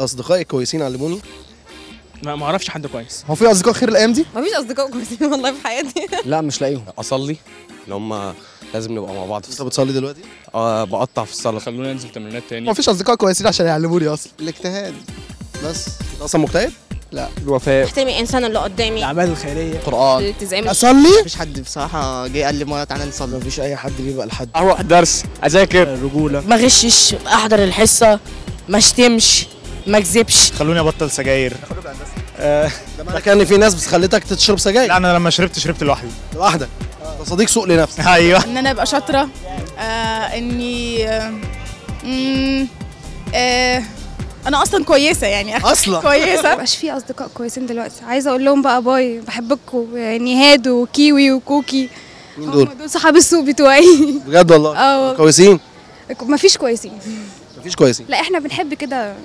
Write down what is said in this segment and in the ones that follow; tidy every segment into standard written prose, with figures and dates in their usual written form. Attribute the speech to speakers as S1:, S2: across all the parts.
S1: اصدقائي كويسين علموني.
S2: ما اعرفش حد كويس.
S3: هو في اصدقاء خير الايام دي؟
S4: مفيش اصدقاء كويسين والله في حياتي.
S3: لا مش لاقيهم.
S5: اصلي اللي هم لازم نبقى مع بعض.
S1: انت بتصلي دلوقتي؟
S5: بقطع في الصلاه.
S2: خلونا ننزل تمرينات تاني.
S3: مفيش اصدقاء كويسين عشان يعلموني اصلا.
S1: الاجتهاد بس. انت اصلا مجتهد؟
S3: لا.
S5: الوفاء.
S4: احترمي الانسان اللي قدامي.
S2: الاعمال الخيريه.
S5: القران.
S4: الالتزام.
S3: اصلي؟
S6: مفيش حد بصراحه جه قال لي تعالى نصلي.
S3: مفيش اي حد بيبقى لحد.
S5: اروح درس اذاكر.
S2: الرجوله.
S7: ما غشش، احضر الحصه، ما اشتمش، ما اكذبش.
S8: خلوني ابطل سجاير.
S1: ده كان في ناس خلتك تشرب سجاير.
S8: لا انا لما شربت لوحدي.
S1: لوحدك. ده صديق سوء لنفسك.
S8: ايوه.
S9: ان انا ابقى شاطره، اني انا اصلا كويسه يعني
S1: اصلا
S9: كويسه.
S10: مبقاش في اصدقاء كويسين دلوقتي. عايزه اقول لهم بقى باي، بحبكم يعني هاد وكيوي وكوكي.
S1: مين دول؟
S10: دول صحاب السوق بتوعي.
S1: بجد والله؟
S10: اه
S1: كويسين؟
S10: مفيش كويسين.
S1: مفيش كويسين؟
S10: لا احنا بنحب كده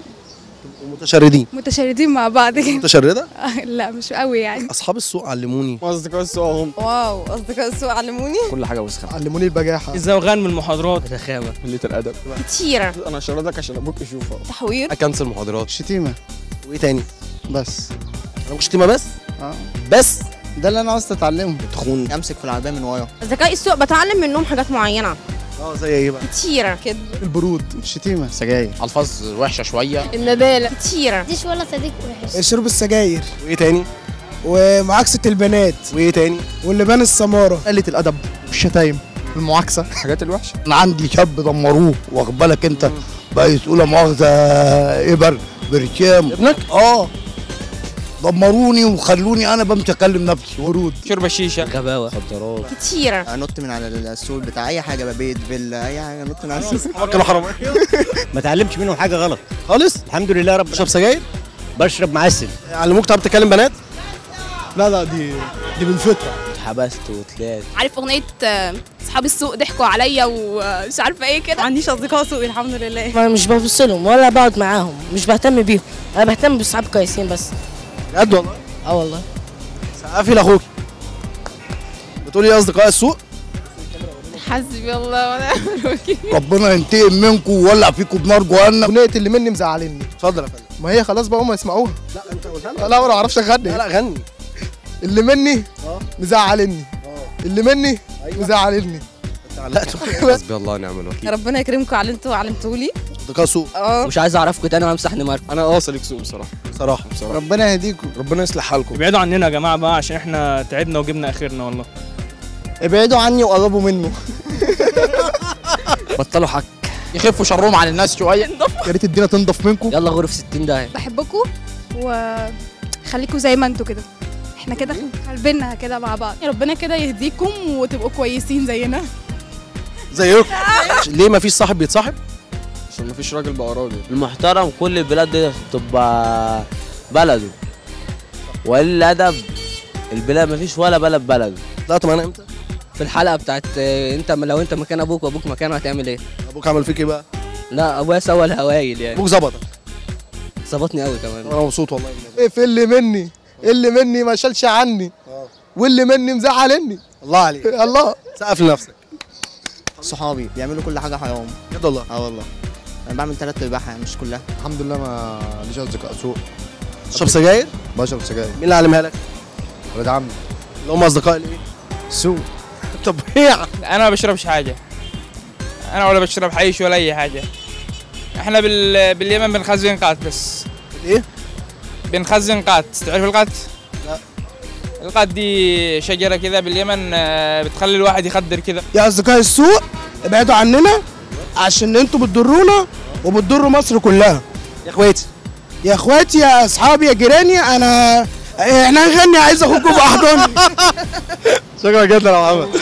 S1: متشردين.
S10: متشردين مع بعض كده.
S1: متشرده؟
S10: لا مش قوي يعني.
S1: اصحاب السوق علموني.
S5: اصدقاء السوق هم.
S4: واو، اصدقاء السوق علموني
S5: كل حاجه وسخه.
S3: علموني البجاحه.
S2: الزوغان من المحاضرات.
S7: الرخامه.
S5: قله الادب.
S4: كتير.
S5: انا شردك عشان ابوك يشوفها.
S4: تحوير.
S5: اكنسل محاضرات.
S3: شتيمه
S1: وايه تاني؟
S3: بس.
S1: انا مش شتيمه بس؟ بس
S3: ده اللي انا عاوز اتعلمه.
S5: تخون.
S6: امسك في العربيه من ورا.
S4: اصدقاء السوق بتعلم منهم حاجات معينه.
S1: زي ايه بقى؟
S4: كتير كده.
S3: البرود. الشتيمه.
S5: سجاير. الفاظ وحشه شويه.
S4: الندالة. كتير.
S10: مفيش ولا صديق وحش.
S3: شرب السجاير
S1: وايه تاني؟
S3: ومعاكسه البنات
S1: وايه تاني؟
S3: واللبان السماره. قله الادب. الشتايم. المعاكسه.
S5: الحاجات الوحشه.
S11: انا عندي شاب دمروه، واخد بالك انت، بقى يقول لا مؤاخذه ابر برشام.
S1: ابنك؟
S11: دمروني وخلوني انا بمشي اكلم نفسي.
S3: ورود.
S2: شرب الشيشه.
S7: غباوه.
S5: مخدرات.
S4: كتير.
S6: انط من على السور بتاع اي حاجه بقى، بيت فيلا اي حاجه، انط من على السور.
S1: كانوا حرامية.
S8: ما اتعلمتش منهم حاجه غلط
S1: خالص؟
S8: الحمد لله رب.
S1: بتشرب سجاير؟
S8: بشرب معسل.
S1: علموك تعرف تكلم بنات؟
S3: لا دي بالفطره.
S7: اتحبست وطلعت.
S9: عارف اغنيه اصحاب السوق ضحكوا عليا ومش عارفه ايه كده.
S4: ما عنديش اصدقاء سوق الحمد لله.
S7: ما مش ببص لهم ولا بقعد معاهم، مش بهتم بيهم، انا بهتم باصحاب كويسين بس.
S1: بجد والله؟
S7: والله.
S1: سقفي لاخوكي. بتقولي ايه اصدقاء السوق؟
S9: حسبي الله ونعم الوكيل.
S11: ربنا ينتقم منكم ويولع فيكم بنار جهنم.
S3: اغنيه اللي مني مزعلني.
S1: اتفضل يا فندم.
S3: ما هي خلاص بقى هم يسمعوها.
S1: لا انت قلتها لهم.
S3: لا انا ما اعرفش اغني.
S1: لا غني.
S3: اللي مني مزعلني. اللي مني مزعلني.
S1: انت علقت.
S5: حسبي الله ونعم الوكيل.
S4: ربنا يكرمكم على اللي انتوا علمتوا لي.
S1: اصدقاء سوق.
S7: مش عايز اعرفكم تاني وامسح نمر.
S5: انا صديق سوق بصراحه.
S1: صراحه
S3: ربنا يهديكم.
S1: ربنا يصلح حالكم.
S2: ابعدوا عننا يا جماعه بقى عشان احنا تعبنا وجبنا اخرنا والله.
S3: ابعدوا عني وقربوا منه.
S7: بطلوا حك.
S5: يخفوا شرهم عن الناس شويه.
S3: يا ريت الدنيا تنضف منكم.
S7: يلا غرف 60 داهيه.
S10: بحبكم وخليكم زي ما انتوا كده. احنا كده قلبنا كده مع بعض.
S9: ربنا كده يهديكم وتبقوا كويسين زينا.
S1: زيكم. ليه ما فيش صاحب بيتصاحب؟
S5: عشان مفيش راجل بقى راجل.
S7: المحترم كل البلاد دي تبقى بلده، وقليل الادب البلاد مفيش ولا بلد بلده.
S1: طلعت معانا امتى؟
S7: في الحلقه بتاعت انت لو انت مكان ابوك وابوك مكانه هتعمل ايه؟
S1: ابوك عمل فيك ايه بقى؟
S7: لا ابويا سوى الهوايل يعني.
S1: ابوك ظبطك.
S7: ظبطني قوي كمان.
S1: انا مبسوط والله.
S3: ايه في اللي مني؟ اللي مني ما شالش عني. واللي مني مزعلني.
S1: الله عليك.
S3: الله.
S1: سقف لنفسك.
S6: صحابي بيعملوا كل حاجه حرام.
S1: بجد والله؟
S6: والله انا بعمل 3 ارباعها مش كلها.
S3: الحمد لله ما ليش اصدقاء سوء.
S1: تشرب سجاير؟
S3: بشرب سجاير.
S1: مين اللي علمها لك؟
S3: ولاد عمي.
S1: اللي هم اصدقاء الايه؟
S3: سوء.
S1: طب ايه؟
S2: انا ما بشربش حاجه. انا ولا بشرب حيش ولا اي حاجه. احنا باليمن بنخزن قات بس.
S1: ايه؟
S2: بنخزن قات. تعرف القات؟
S1: لا.
S2: القات دي شجره كده باليمن بتخلي الواحد يخدر كده.
S3: يا اصدقاء السوء ابعدوا عننا عشان انتوا بتضرونا وبتضروا مصر كلها.
S1: يا اخواتي.
S3: يا اخواتي يا اصحابي يا جيراني احنا هنغني عايز اخوكم في احضاني.
S1: شكرا جدا يا محمد.